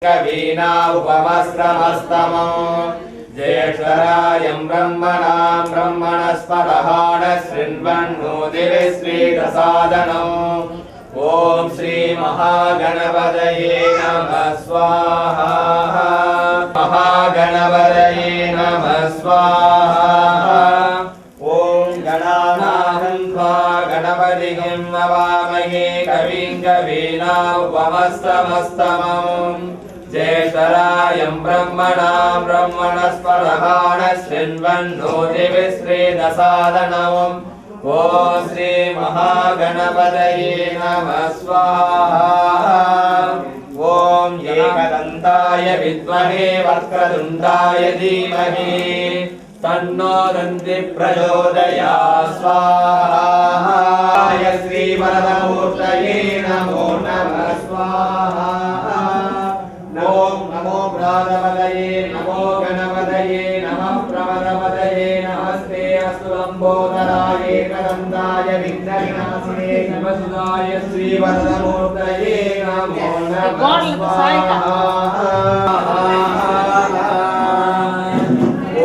कवीना उपवस्त्रमस्तमम् ज्येष्ठराजं ब्रह्मणां ब्रह्मणस्पदः शृण्वन्नोतिभिस्वेदसादनो ॐ श्री महागणपतये नमः स्वाहा महागणपतये नमः स्वाहा ॐ गणानाहं त्वा गणपतिं नमामहे कविं कवीनामुपमस्तमस्तमम् ज्येष्ठराजं ब्रह्मणां ब्रह्मणस्पदः शृण्वन्नोतिभिस्वेदसादनो ॐ श्री महागणपतये नमः स्वाहा ॐ एकदन्ताय विद्महे वक्रतुण्डाय धीमहि तन्नो दन्तिः प्रचोदयात् स्वाहा श्रीवरदमूर्तये नमो नमः स्वाहा ॐ नमो भ्रातपतये नमो गणपतये नमः प्रमदपतये नमस्ते अस्तु लम्बोदराय एकदन्ताय विघ्नविनाशिने नमस्ताय श्रीवरदमूर्तये नमो नमः स्वाहा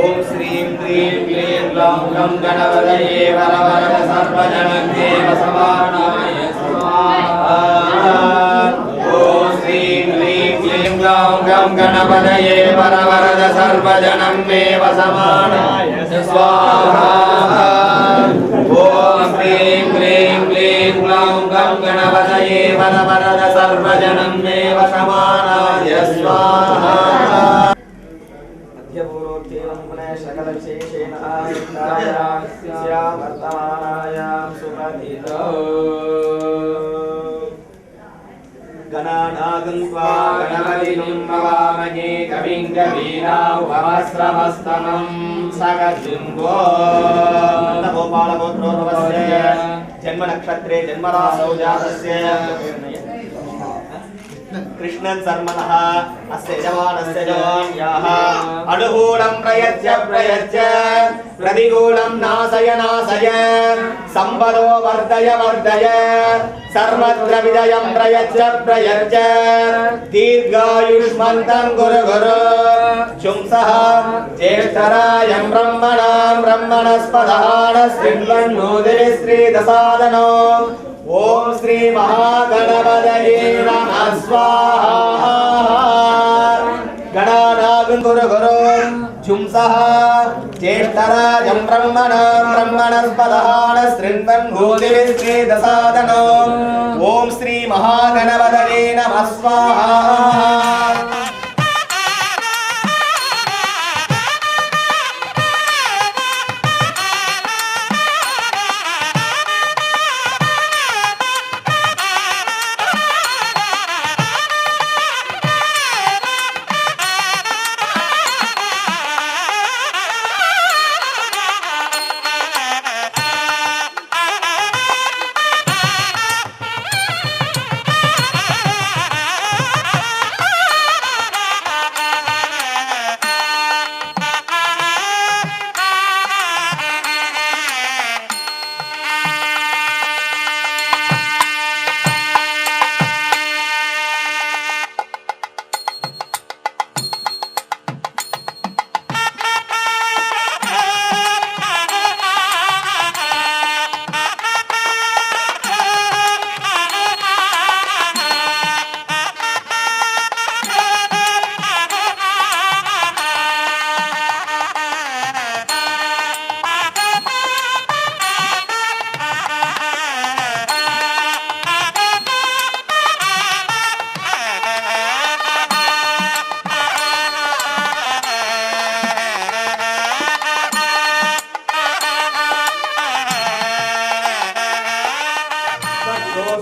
ॐ श्रीं क्लीं क्लीं ग्लौं गं गणपतये वरवरद सर्वजनदेव समानाय स्वाहा ॐ श्रीं क्लीं क्लीं ग्लौं गं गणपतये वरवरद सर्वजनं मेव समानाय स्वाहा ॐ श्रीं क्लीं क्लीं ग्लौं गं गणपतये वरवरद सर्वजनं मेव समानाय स्वाहा सकलविशेषेण वर्तमानायां सुपतितो गणानागं त्वा गणपतिं नमामहे कविं कवीनामुपमस्त्रमस्तमं सकजिह्वो गोपालपुत्रो भवस्य जन्मनक्षत्रे जन्मराशौ जातस्य कृष्णन् शर्मणः अस्य यजमानस्य जवान्याः अनुकूलं प्रयच्छ प्रतिकूलं नाशय सम्पदो वर्धय सर्वत्र विजयं प्रयच्छ दीर्घायुष्मन्तं गुरु शुंसः ज्येष्ठराजं ब्रह्मणां ब्रह्मणस्पदः शृण्वन्नोतिभिस्वेदसादनो ॐ श्री महागणपतये नमः स्वाहा गणानागं गुरु शुंसः ज्येष्ठराजं ब्रह्मणां ब्रह्मणस्पदः शृण्वन्नोतिभिस्वेदसादनो ॐ श्री महागणपतये नमः स्वाहा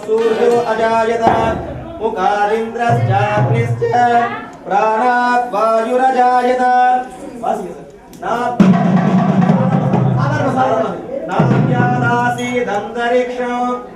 सूर्यो अजायत मुखारिन्द्रश्चाग्निश्च प्राणात् वायुरजायत नान्यादासीदन्तरिक्षम्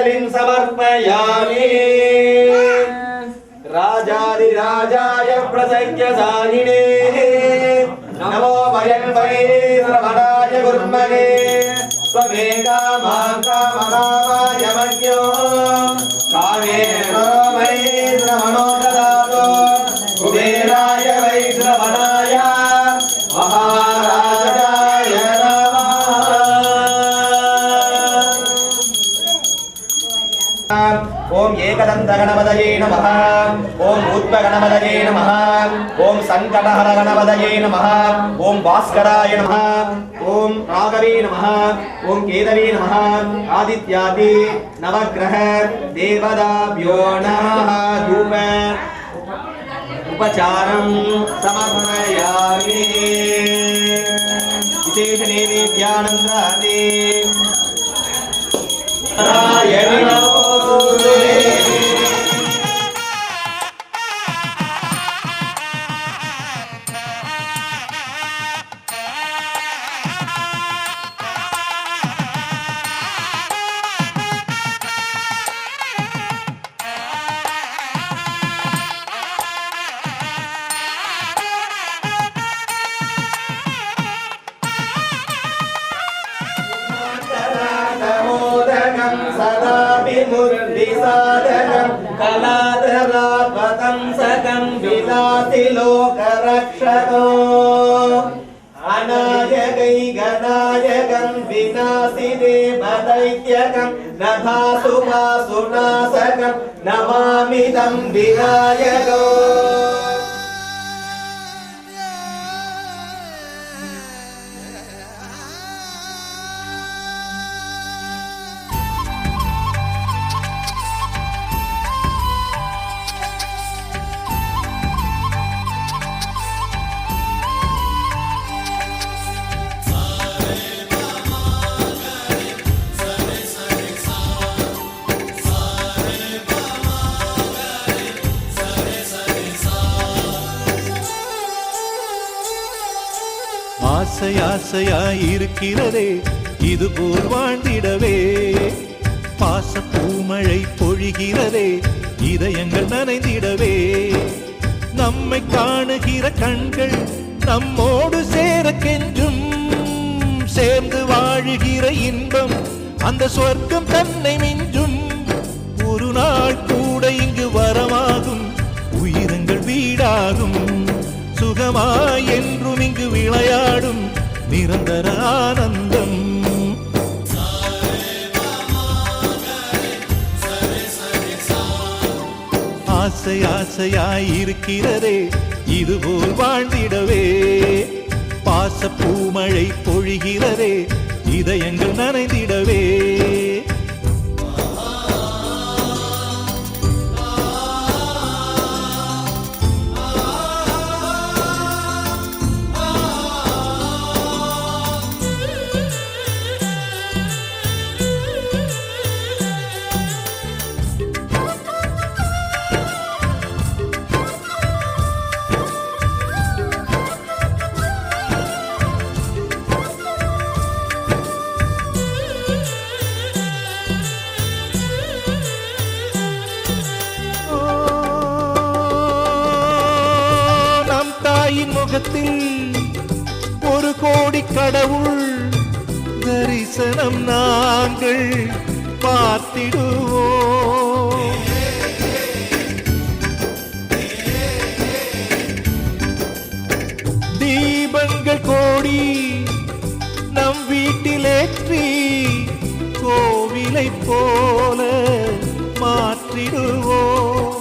पुष्पाञ्जलिं समर्पयामि राजाधिराजाय प्रसज्ञसायिने नमो वयं वै श्रवणाय गुरुमगे स्वमेकामाकामनामाय मह्यो कामेन वै श्रवणो ददातु कुबेराय वै श्रवणाय महाराजाय ओम एकदंत गणपतये नमः ओम भूत्व गणपतये नमः ओम संकटहर गणपतये नमः ओम भास्कराय नमः ओम राघवे नमः ओम केतवे नमः आदित्यादि नवग्रह देवताभ्यो नमः धूप उपचारं समर्पयामि विशेष नैवेद्यानन्तरादि नारायण नमोस्तुते सदा विमुर्विसादनं कलाधरात्मतं सकं विलासि लोकरक्षको अनायकैकनायकं विनाशिदेवदैत्यकं नभासुभासुनाशकं नमामि तं विनायको ஆசையாயிருக்கிறதே இதுபோல் வாழ்ந்திடவே பாச பூமழை பொழிகிறதே இதயங்கள் நனைந்திடவே நம்மை காணுகிற கண்கள் நம்மோடு சேர கெஞ்சும் சேர்ந்து வாழுகிற இன்பம் அந்த சொர்க்கம் தன்னை மிஞ்சும் ஒரு நாள் கூட இங்கு வரமாகும் உயிரங்கள் வீடாகும் சுகமாய் என்றும் இங்கு விளையாடும் நிரந்தர ஆனந்தம் ஆசையாயிருக்கிறதே இதுபோல் வாழ்ந்திடவே பாச பூமழை பொழிகிறதே இதயங்கள் நனைந்திடவே ஒரு கோடி கடவுள் தரிசனம் நாங்கள் பார்த்திடுவோம் தீபங்கள் கோடி நம் வீட்டிலேற்றி கோவிலை போல மாற்றிடுவோம்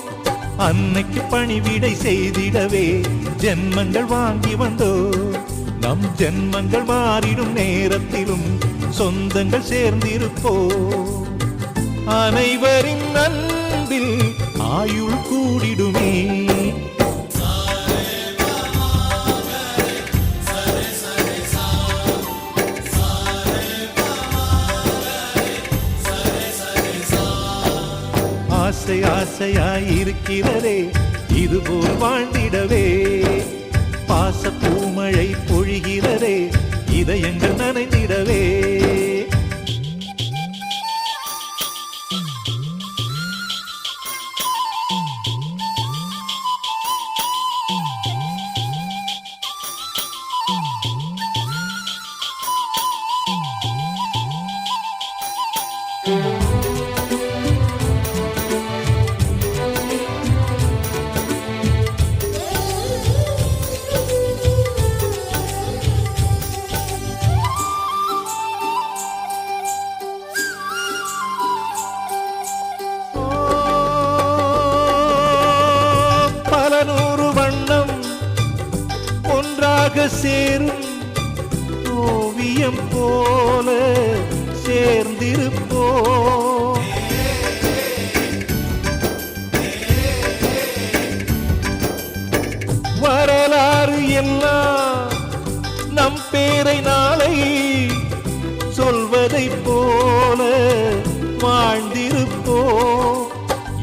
அன்னைக்கு பணிவிடை செய்திடவே ஜென்மங்கள் வாங்கி வந்தோ நம் ஜென்மங்கள் மாறிடும் நேரத்திலும் சொந்தங்கள் சேர்ந்திருப்போ அனைவரின் அன்பில் ஆயுள் கூடிடுமே ஆசையாயிருக்கிறதே இதுபோல் வாழ்ந்திடவே பாச பூமழை பொழிகிறதே இதயங்கள் நனைந்திடவே ஒன்றாக சேரும் ஓவியம் போல சேர்ந்திருப்போம். வரலாறு எல்லாம் நம் பேரை நாளை சொல்வதைப் போல வாழ்ந்திருப்போம்.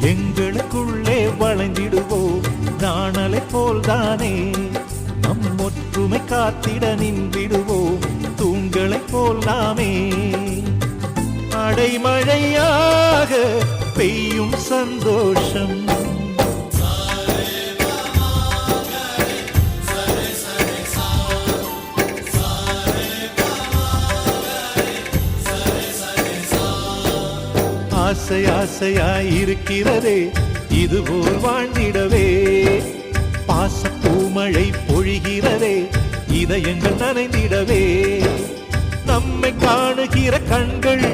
எங்களுக்குள்ளே வளைந்திடுவோம் நாணலை போல்தானே. நம் ஒற்றுமை காத்திட நின்றிடுவோம் தூண்களைப் போல் நாமே. அடைமழையாக பெய்யும் சந்தோஷம் ஆசை ஆசையாயிருக்கிறதே இதுபோல் வாழ்ந்திடவே. பாச பூமழை பொழிகிறதே இதயங்கள் நனைந்திடவே. நம்மை காணுகிற கண்கள்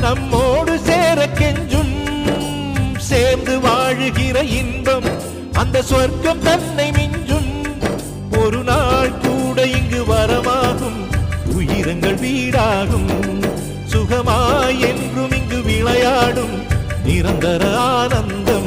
நம்மோடு சேர கெஞ்சும். சேர்ந்து வாழுகிற இன்பம் அந்த சொர்க்கம் தன்னை மிஞ்சும். ஒரு நாள் கூட இங்கு வரமாகும் உயிரங்கள் வீடாகும். சுகமாய் என்றும் இங்கு விளையாடும் நிரந்தர ஆனந்தம்